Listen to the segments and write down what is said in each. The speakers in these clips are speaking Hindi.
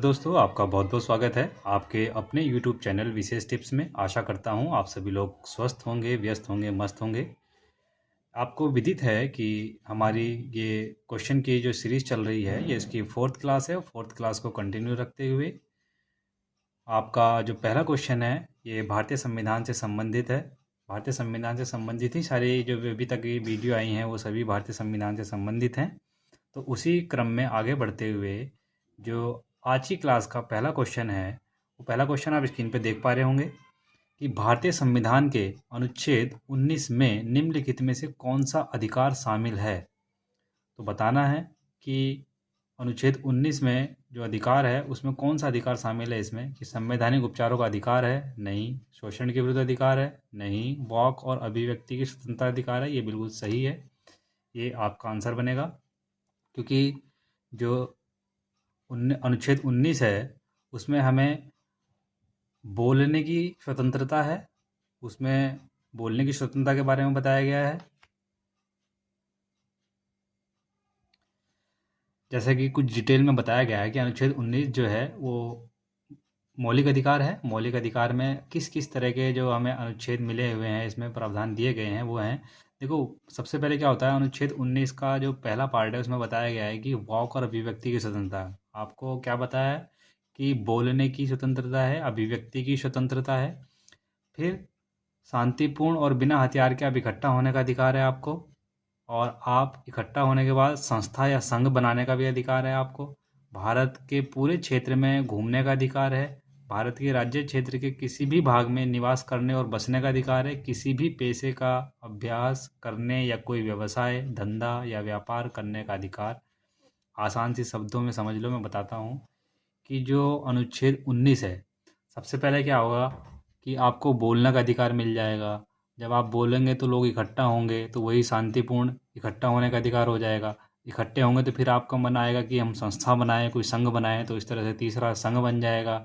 दोस्तों, आपका बहुत बहुत स्वागत है आपके अपने YouTube चैनल विशेष टिप्स में। आशा करता हूँ आप सभी लोग स्वस्थ होंगे, व्यस्त होंगे, मस्त होंगे। आपको विदित है कि हमारी ये क्वेश्चन की जो सीरीज़ चल रही है, ये इसकी 4th क्लास है। 4th क्लास को कंटिन्यू रखते हुए आपका जो पहला क्वेश्चन है, ये भारतीय संविधान से संबंधित है। भारतीय संविधान से संबंधित ही सारी जो अभी तक ये वीडियो आई हैं, वो सभी भारतीय संविधान से संबंधित हैं। तो उसी क्रम में आगे बढ़ते हुए जो आज की क्लास का पहला क्वेश्चन है, वो पहला क्वेश्चन आप स्क्रीन पे देख पा रहे होंगे कि भारतीय संविधान के अनुच्छेद 19 में निम्नलिखित में से कौन सा अधिकार शामिल है। तो बताना है कि अनुच्छेद 19 में जो अधिकार है, उसमें कौन सा अधिकार शामिल है। इसमें कि संवैधानिक उपचारों का अधिकार है, नहीं। शोषण के विरुद्ध अधिकार है, नहीं। वाक और अभिव्यक्ति की स्वतंत्रता अधिकार है, ये बिल्कुल सही है। ये आपका आंसर बनेगा, क्योंकि जो अनुच्छेद 19 है, उसमें हमें बोलने की स्वतंत्रता है। उसमें बोलने की स्वतंत्रता के बारे में बताया गया है। जैसे कि कुछ डिटेल में बताया गया है कि अनुच्छेद 19 जो है वो मौलिक अधिकार है। मौलिक अधिकार में किस किस तरह के जो हमें अनुच्छेद मिले हुए हैं, इसमें प्रावधान दिए गए हैं, वो हैं। देखो, सबसे पहले क्या होता है, अनुच्छेद 19 का जो पहला पार्ट है, उसमें बताया गया है कि वाक और अभिव्यक्ति की स्वतंत्रता। आपको क्या बताया है कि बोलने की स्वतंत्रता है, अभिव्यक्ति की स्वतंत्रता है। फिर शांतिपूर्ण और बिना हथियार के आप इकट्ठा होने का अधिकार है आपको। और आप इकट्ठा होने के बाद संस्था या संघ बनाने का भी अधिकार है आपको। भारत के पूरे क्षेत्र में घूमने का अधिकार है। भारत के राज्य क्षेत्र के किसी भी भाग में निवास करने और बसने का अधिकार है। किसी भी पेशे का अभ्यास करने या कोई व्यवसाय, धंधा या व्यापार करने का अधिकार। आसान सी शब्दों में समझ लो, मैं बताता हूँ कि जो अनुच्छेद 19 है, सबसे पहले क्या होगा कि आपको बोलने का अधिकार मिल जाएगा। जब आप बोलेंगे तो लोग इकट्ठा होंगे, तो वही शांतिपूर्ण इकट्ठा होने का अधिकार हो जाएगा। इकट्ठे होंगे तो फिर आपका मन आएगा कि हम संस्था बनाएं, कोई संघ बनाएं, तो इस तरह से तीसरा संघ बन जाएगा।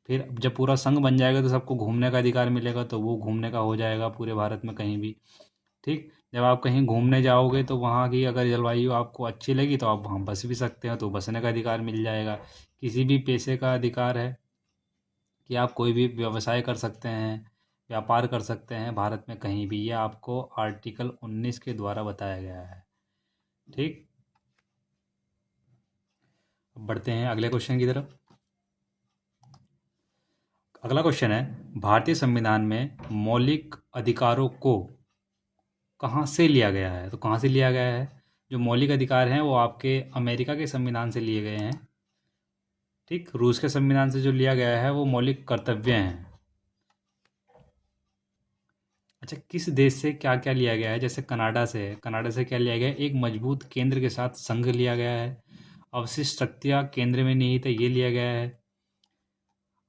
फिर जब पूरा संघ बन जाएगा तो सबको घूमने का अधिकार मिलेगा, तो वो घूमने का हो जाएगा पूरे भारत में कहीं भी। ठीक। जब आप कहीं घूमने जाओगे तो वहाँ की अगर जलवायु आपको अच्छी लगी तो आप वहाँ बस भी सकते हो, तो बसने का अधिकार मिल जाएगा। किसी भी पेशे का अधिकार है कि आप कोई भी व्यवसाय कर सकते हैं, व्यापार कर सकते हैं भारत में कहीं भी। ये आपको आर्टिकल 19 के द्वारा बताया गया है। ठीक। अब बढ़ते हैं अगले क्वेश्चन की तरफ। अगला क्वेश्चन है, भारतीय संविधान में मौलिक अधिकारों को कहाँ से लिया गया है। तो कहाँ से लिया गया है, जो मौलिक अधिकार हैं वो आपके अमेरिका के संविधान से लिए गए हैं। ठीक। रूस के संविधान से जो लिया गया है वो मौलिक कर्तव्य हैं। अच्छा, किस देश से क्या क्या लिया गया है, जैसे कनाडा से। कनाडा से क्या लिया गया है, एक मजबूत केंद्र के साथ संघ लिया गया है। अवशिष्ट शक्तियाँ केंद्र में निहित है, ये लिया गया है।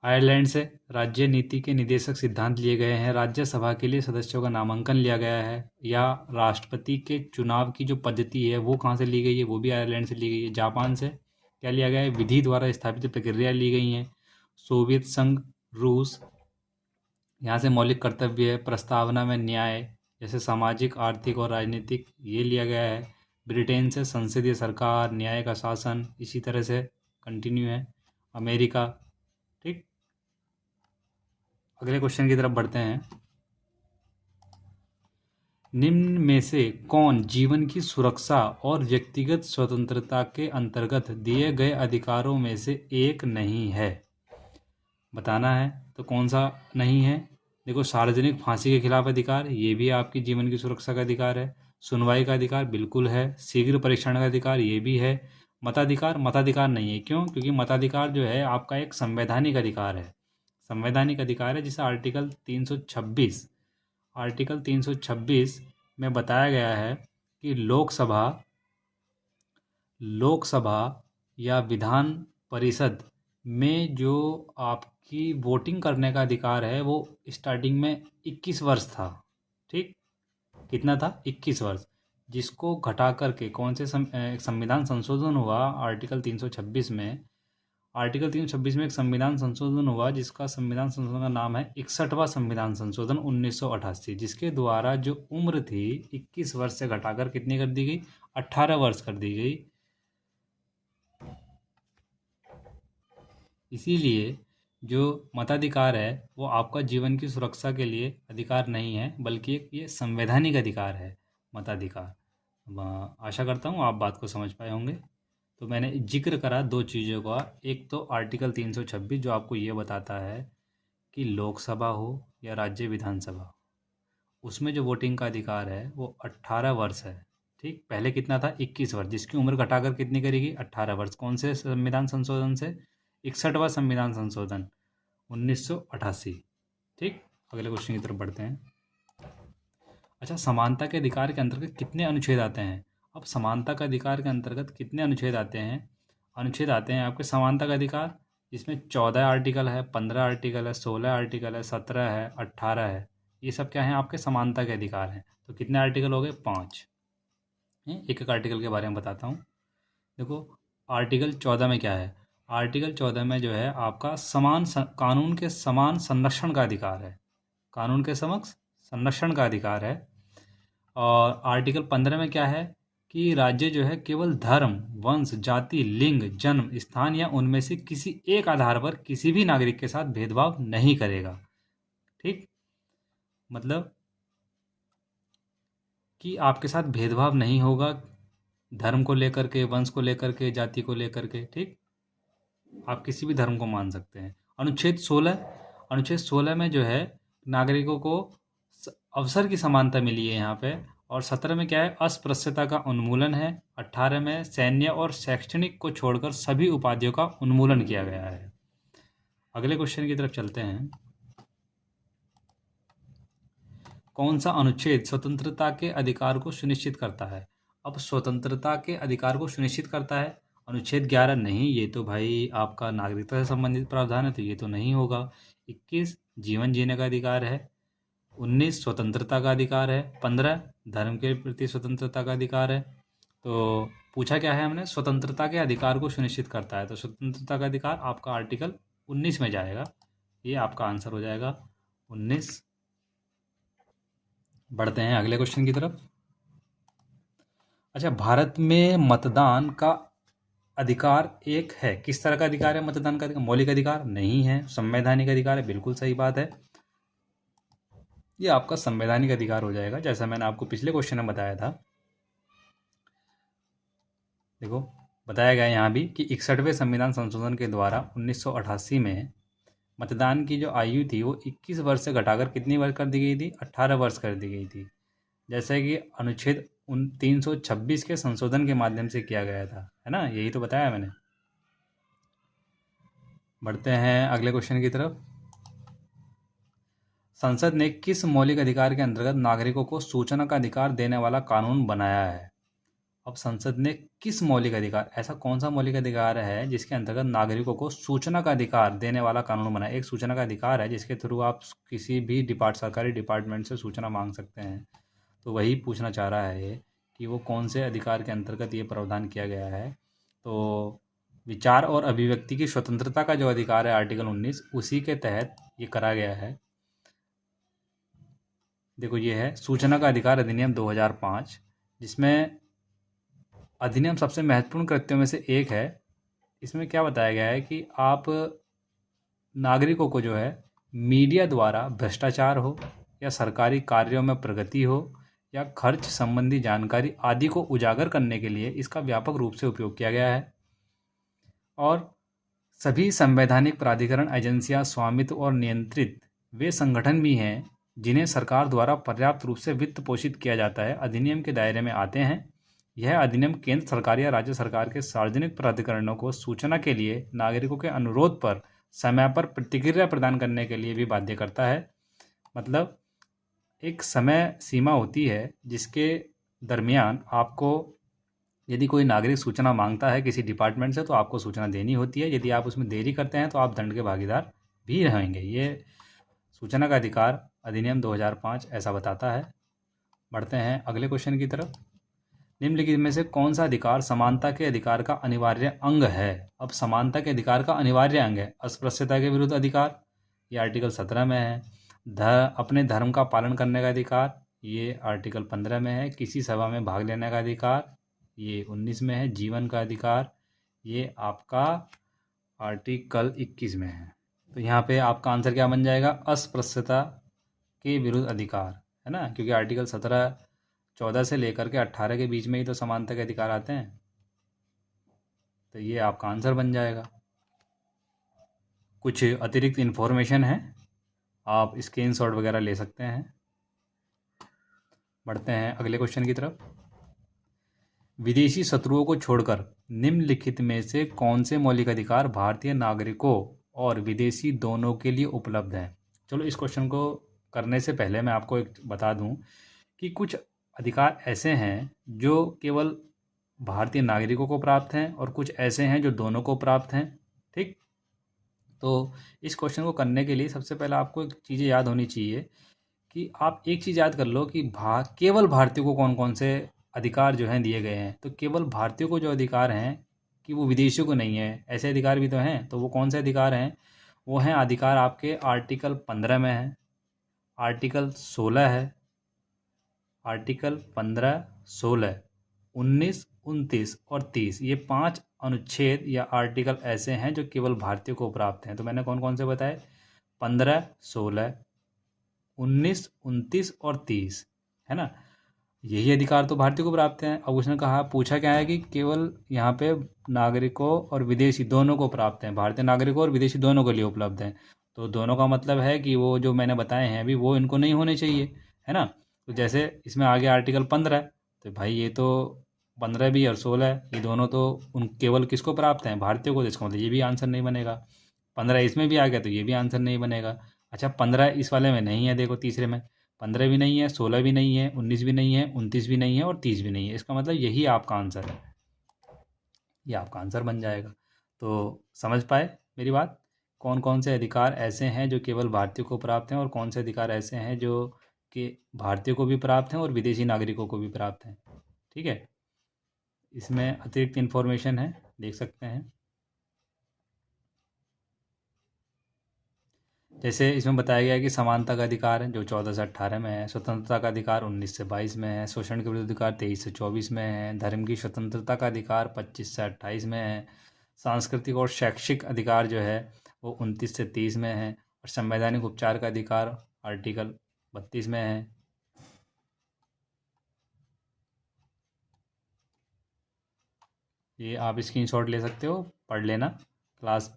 आयरलैंड से राज्य नीति के निदेशक सिद्धांत लिए गए हैं। राज्यसभा के लिए सदस्यों का नामांकन लिया गया है। या राष्ट्रपति के चुनाव की जो पद्धति है वो कहाँ से ली गई है, वो भी आयरलैंड से ली गई है। जापान से क्या लिया गया है, विधि द्वारा स्थापित प्रक्रिया ली गई हैं। सोवियत संघ, रूस, यहाँ से मौलिक कर्तव्य है। प्रस्तावना में न्याय, जैसे सामाजिक, आर्थिक और राजनीतिक, ये लिया गया है। ब्रिटेन से संसदीय सरकार, न्याय का शासन, इसी तरह से कंटिन्यू है। अमेरिका। ठीक। अगले क्वेश्चन की तरफ बढ़ते हैं। निम्न में से कौन जीवन की सुरक्षा और व्यक्तिगत स्वतंत्रता के अंतर्गत दिए गए अधिकारों में से एक नहीं है। बताना है। तो कौन सा नहीं है। देखो, सार्वजनिक फांसी के खिलाफ अधिकार, ये भी आपकी जीवन की सुरक्षा का अधिकार है। सुनवाई का अधिकार बिल्कुल है। शीघ्र परीक्षण का अधिकार, ये भी है। मताधिकार, मताधिकार नहीं है। क्यों? क्योंकि मताधिकार जो है आपका एक संवैधानिक अधिकार है। संवैधानिक अधिकार है, जिसे आर्टिकल 326 में बताया गया है कि लोकसभा या विधान परिषद में जो आपकी वोटिंग करने का अधिकार है वो स्टार्टिंग में 21 वर्ष था। ठीक। कितना था? 21 वर्ष। जिसको घटा करके कौन से संविधान संशोधन हुआ आर्टिकल 326 में। आर्टिकल 326 में एक संविधान संशोधन हुआ, जिसका संविधान संशोधन का नाम है 61वां संविधान संशोधन 1988, जिसके द्वारा जो उम्र थी 21 वर्ष से घटाकर कितनी कर दी गई, 18 वर्ष कर दी गई। इसीलिए जो मताधिकार है वो आपका जीवन की सुरक्षा के लिए अधिकार नहीं है, बल्कि एक ये संवैधानिक अधिकार है मताधिकार। आशा करता हूँ आप बात को समझ पाए होंगे। तो मैंने जिक्र करा दो चीज़ों का, एक तो आर्टिकल 326 जो आपको ये बताता है कि लोकसभा हो या राज्य विधानसभा, उसमें जो वोटिंग का अधिकार है वो 18 वर्ष है। ठीक, पहले कितना था, 21 वर्ष, जिसकी उम्र घटाकर कितनी करेगी, 18 वर्ष। कौन से संविधान संशोधन से, 61वां संविधान संशोधन 1988। ठीक, अगले क्वेश्चन की तरफ बढ़ते हैं। अच्छा, समानता के अधिकार के अंतर्गत कितने अनुच्छेद आते हैं? अब समानता का अधिकार के अंतर्गत कितने अनुच्छेद आते हैं? अनुच्छेद आते हैं आपके समानता का अधिकार, जिसमें 14 आर्टिकल है, 15 आर्टिकल है, 16 आर्टिकल है, 17 है, 18 है। ये सब क्या हैं, आपके समानता के अधिकार हैं। तो कितने आर्टिकल हो गए, 5। एक एक आर्टिकल के बारे में बताता हूँ। देखो, आर्टिकल 14 में क्या है, आर्टिकल 14 में जो है आपका कानून के समान संरक्षण का अधिकार है, कानून के समक्ष संरक्षण का अधिकार है। और आर्टिकल 15 में क्या है कि राज्य जो है केवल धर्म, वंश, जाति, लिंग, जन्म स्थान या उनमें से किसी एक आधार पर किसी भी नागरिक के साथ भेदभाव नहीं करेगा। ठीक, मतलब कि आपके साथ भेदभाव नहीं होगा धर्म को लेकर के, वंश को लेकर के, जाति को लेकर के। ठीक, आप किसी भी धर्म को मान सकते हैं। अनुच्छेद 16 में जो है नागरिकों को अवसर की समानता मिली है यहाँ पे। और 17 में क्या है, अस्पृश्यता का उन्मूलन है। 18 में सैन्य और शैक्षणिक को छोड़कर सभी उपाधियों का उन्मूलन किया गया है। अगले क्वेश्चन की तरफ चलते हैं। कौन सा अनुच्छेद स्वतंत्रता के अधिकार को सुनिश्चित करता है? अब स्वतंत्रता के अधिकार को सुनिश्चित करता है अनुच्छेद 11 नहीं, ये तो भाई आपका नागरिकता से संबंधित प्रावधान है, तो ये तो नहीं होगा। 21 जीवन जीने का अधिकार है। 19 स्वतंत्रता का अधिकार है। 15 धर्म के प्रति स्वतंत्रता का अधिकार है। तो पूछा क्या है हमने, स्वतंत्रता के अधिकार को सुनिश्चित करता है, तो स्वतंत्रता का अधिकार आपका आर्टिकल 19 में जाएगा। ये आपका आंसर हो जाएगा 19। बढ़ते हैं अगले क्वेश्चन की तरफ। अच्छा, भारत में मतदान का अधिकार एक है, किस तरह का अधिकार है मतदान का अधिकार? मौलिक अधिकार नहीं है, संवैधानिक अधिकार है। बिल्कुल सही बात है, ये आपका संवैधानिक अधिकार हो जाएगा, जैसा मैंने आपको पिछले क्वेश्चन में बताया था। देखो, बताया गया यहाँ भी कि 61वें संविधान संशोधन के द्वारा 1988 में मतदान की जो आयु थी वो 21 वर्ष से घटाकर कितनी वर्ष कर दी गई थी, 18 वर्ष कर दी गई थी, जैसे कि अनुच्छेद 326 के संशोधन के माध्यम से किया गया था, है ना, यही तो बताया मैंने। बढ़ते हैं अगले क्वेश्चन की तरफ। संसद ने किस मौलिक अधिकार के अंतर्गत नागरिकों को सूचना का अधिकार देने वाला कानून बनाया है? अब संसद ने किस मौलिक अधिकार, ऐसा कौन सा मौलिक अधिकार है जिसके अंतर्गत नागरिकों को सूचना का अधिकार देने वाला कानून बनाया? एक सूचना का अधिकार है जिसके थ्रू आप किसी भी सरकारी डिपार्टमेंट से सूचना मांग सकते हैं। तो वही पूछना चाह रहा है ये कि वो कौन से अधिकार के अंतर्गत ये प्रावधान किया गया है। तो विचार और अभिव्यक्ति की स्वतंत्रता का जो अधिकार है आर्टिकल 19, उसी के तहत ये करा गया है। देखो, ये है सूचना का अधिकार अधिनियम 2005, जिसमें अधिनियम सबसे महत्वपूर्ण कृत्यों में से एक है। इसमें क्या बताया गया है कि आप नागरिकों को जो है मीडिया द्वारा भ्रष्टाचार हो या सरकारी कार्यों में प्रगति हो या खर्च संबंधी जानकारी आदि को उजागर करने के लिए इसका व्यापक रूप से उपयोग किया गया है। और सभी संवैधानिक प्राधिकरण, एजेंसियां, स्वामित्व और नियंत्रित वे संगठन भी हैं जिन्हें सरकार द्वारा पर्याप्त रूप से वित्त पोषित किया जाता है, अधिनियम के दायरे में आते हैं। यह अधिनियम केंद्र सरकार या राज्य सरकार के सार्वजनिक प्राधिकरणों को सूचना के लिए नागरिकों के अनुरोध पर समय पर प्रतिक्रिया प्रदान करने के लिए भी बाध्य करता है। मतलब एक समय सीमा होती है जिसके दरमियान आपको, यदि कोई नागरिक सूचना मांगता है किसी डिपार्टमेंट से, तो आपको सूचना देनी होती है। यदि आप उसमें देरी करते हैं तो आप दंड के भागीदार भी रहेंगे। ये सूचना का अधिकार अधिनियम 2005 ऐसा बताता है। बढ़ते हैं अगले क्वेश्चन की तरफ। निम्नलिखित में से कौन सा अधिकार समानता के अधिकार का अनिवार्य अंग है? अब समानता के अधिकार का अनिवार्य अंग है अस्पृश्यता के विरुद्ध अधिकार, ये आर्टिकल 17 में है। अपने धर्म का पालन करने का अधिकार, ये आर्टिकल 15 में है। किसी सभा में भाग लेने का अधिकार, ये 19 में है। जीवन का अधिकार, ये आपका आर्टिकल 21 में है। तो यहाँ पे आपका आंसर क्या बन जाएगा? अस्पृश्यता के विरुद्ध अधिकार, है ना, क्योंकि आर्टिकल 14 से लेकर के 18 के बीच में ही तो समानता के अधिकार आते हैं। तो ये आपका आंसर बन जाएगा। कुछ अतिरिक्त इन्फॉर्मेशन है, आप स्क्रीनशॉट वगैरह ले सकते हैं। बढ़ते हैं अगले क्वेश्चन की तरफ। विदेशी शत्रुओं को छोड़कर निम्नलिखित में से कौन से मौलिक अधिकार भारतीय नागरिकों और विदेशी दोनों के लिए उपलब्ध हैं? चलो, इस क्वेश्चन को करने से पहले मैं आपको एक बता दूं कि कुछ अधिकार ऐसे हैं जो केवल भारतीय नागरिकों को प्राप्त हैं और कुछ ऐसे हैं जो दोनों को प्राप्त हैं। ठीक, तो इस क्वेश्चन को करने के लिए सबसे पहले आपको एक चीज़ें याद होनी चाहिए कि आप एक चीज़ याद कर लो कि केवल भारतीयों को कौन कौन से अधिकार जो हैं दिए गए हैं। तो केवल भारतीयों को जो अधिकार हैं कि वो विदेशियों को नहीं है, ऐसे अधिकार भी तो हैं। तो वो कौन से अधिकार हैं? वो हैं अधिकार आपके आर्टिकल 15 में है, आर्टिकल 16 है, आर्टिकल 15, 16, 19, 29 और 30। ये 5 अनुच्छेद या आर्टिकल ऐसे हैं जो केवल भारतीयों को प्राप्त हैं। तो मैंने कौन कौन से बताए? 15, 16, 19, 29 और 30, है ना। यही अधिकार तो भारतीयों को प्राप्त हैं। अब उसने कहा, पूछा क्या है कि केवल यहाँ पे नागरिकों और विदेशी दोनों को प्राप्त हैं, भारतीय नागरिकों और विदेशी दोनों के लिए उपलब्ध हैं। तो दोनों का मतलब है कि वो जो मैंने बताए हैं अभी वो इनको नहीं होने चाहिए, है ना। तो जैसे इसमें आगे आर्टिकल 15, तो भाई ये तो 15 भी और 16 ये दोनों तो उन केवल किसको प्राप्त हैं? भारतीयों को। इसका मतलब ये भी आंसर नहीं बनेगा। 15 इसमें भी आ गया तो ये भी आंसर नहीं बनेगा। अच्छा, 15 इस वाले में नहीं है, देखो तीसरे में 15 भी नहीं है, 16 भी नहीं है, 19 भी नहीं है, 29 भी नहीं है और 30 भी नहीं है। इसका मतलब यही आपका आंसर है, ये आपका आंसर बन जाएगा। तो समझ पाए मेरी बात? कौन कौन से अधिकार ऐसे हैं जो केवल भारतीयों को प्राप्त हैं और कौन से अधिकार ऐसे हैं जो कि भारतीयों को भी प्राप्त हैं और विदेशी नागरिकों को भी प्राप्त हैं। ठीक है, इसमें अतिरिक्त इन्फॉर्मेशन है, देख सकते हैं। जैसे इसमें बताया गया है कि समानता का अधिकार है जो 14 से 18 में है, स्वतंत्रता का अधिकार 19 से 22 में है, शोषण के विरुद्ध अधिकार 23 से 24 में है, धर्म की स्वतंत्रता का अधिकार 25 से 28 में है, सांस्कृतिक और शैक्षिक अधिकार जो है वो 29 से 30 में है, और संवैधानिक उपचार का अधिकार आर्टिकल 32 में है। ये आप स्क्रीनशॉट ले सकते हो, पढ़ लेना क्लास।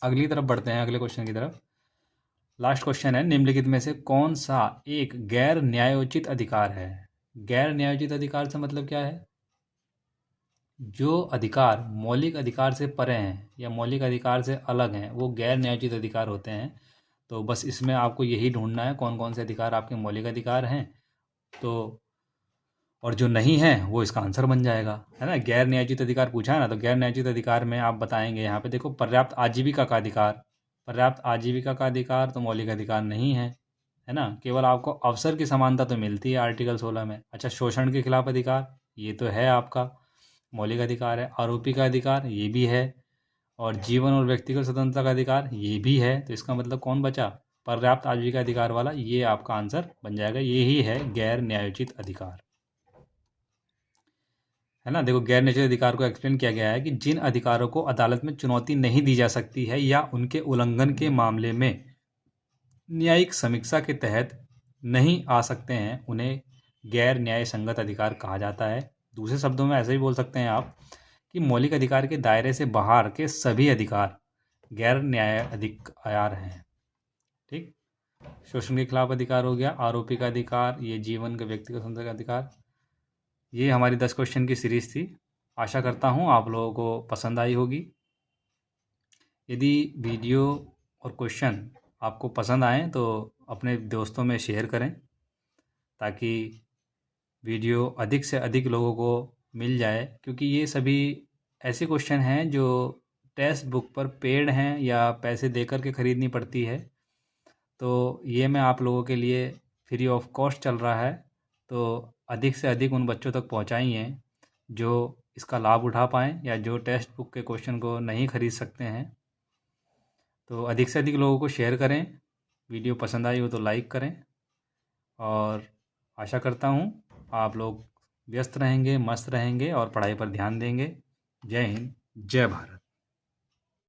अगली तरफ बढ़ते हैं, अगले क्वेश्चन की तरफ। लास्ट क्वेश्चन है, निम्नलिखित में से कौन सा एक गैर न्यायोचित अधिकार है? गैर न्यायोचित अधिकार से मतलब क्या है? जो अधिकार मौलिक अधिकार से परे हैं या मौलिक अधिकार से अलग हैं वो गैर न्यायोचित अधिकार होते हैं। तो बस इसमें आपको यही ढूंढना है कौन कौन से अधिकार आपके मौलिक अधिकार हैं, तो और जो नहीं है वो इसका आंसर बन जाएगा, है ना। गैर न्यायोचित अधिकार पूछा है ना, तो गैर न्यायोचित अधिकार में आप बताएंगे यहाँ पे देखो, पर्याप्त आजीविका का अधिकार। पर्याप्त आजीविका का अधिकार तो मौलिक अधिकार नहीं है ना। केवल आपको अवसर की समानता तो मिलती है आर्टिकल 16 में। अच्छा, शोषण के खिलाफ अधिकार ये तो है आपका मौलिक अधिकार है। आरोपी का अधिकार ये भी है, और जीवन और व्यक्तिगत स्वतंत्रता का अधिकार ये भी है। तो इसका मतलब कौन बचा? पर्याप्त आजीविका अधिकार वाला, ये आपका आंसर बन जाएगा। ये ही है गैर न्यायोचित अधिकार, है ना। देखो, गैर न्यायोचित अधिकार को एक्सप्लेन किया गया है कि जिन अधिकारों को अदालत में चुनौती नहीं दी जा सकती है या उनके उल्लंघन के मामले में न्यायिक समीक्षा के तहत नहीं आ सकते हैं, उन्हें गैर न्याय संगत अधिकार कहा जाता है। दूसरे शब्दों में ऐसे भी बोल सकते हैं आप कि मौलिक अधिकार के दायरे से बाहर के सभी अधिकार गैर न्याय अधिकार हैं। ठीक, शोषण के खिलाफ अधिकार हो गया, आरोपी का अधिकार, ये जीवन के व्यक्तिगत स्वतंत्रता का अधिकार। ये हमारी 10 क्वेश्चन की सीरीज़ थी। आशा करता हूँ आप लोगों को पसंद आई होगी। यदि वीडियो और क्वेश्चन आपको पसंद आए तो अपने दोस्तों में शेयर करें ताकि वीडियो अधिक से अधिक लोगों को मिल जाए, क्योंकि ये सभी ऐसे क्वेश्चन हैं जो टेक्स्ट बुक पर पेड हैं या पैसे देकर के ख़रीदनी पड़ती है। तो ये मैं आप लोगों के लिए फ्री ऑफ कॉस्ट चल रहा है, तो अधिक से अधिक उन बच्चों तक पहुंचाइए जो इसका लाभ उठा पाएँ या जो टेक्स्ट बुक के क्वेश्चन को नहीं ख़रीद सकते हैं। तो अधिक से अधिक लोगों को शेयर करें। वीडियो पसंद आई हो तो लाइक करें, और आशा करता हूँ आप लोग व्यस्त रहेंगे, मस्त रहेंगे और पढ़ाई पर ध्यान देंगे। जय हिंद, जय भारत।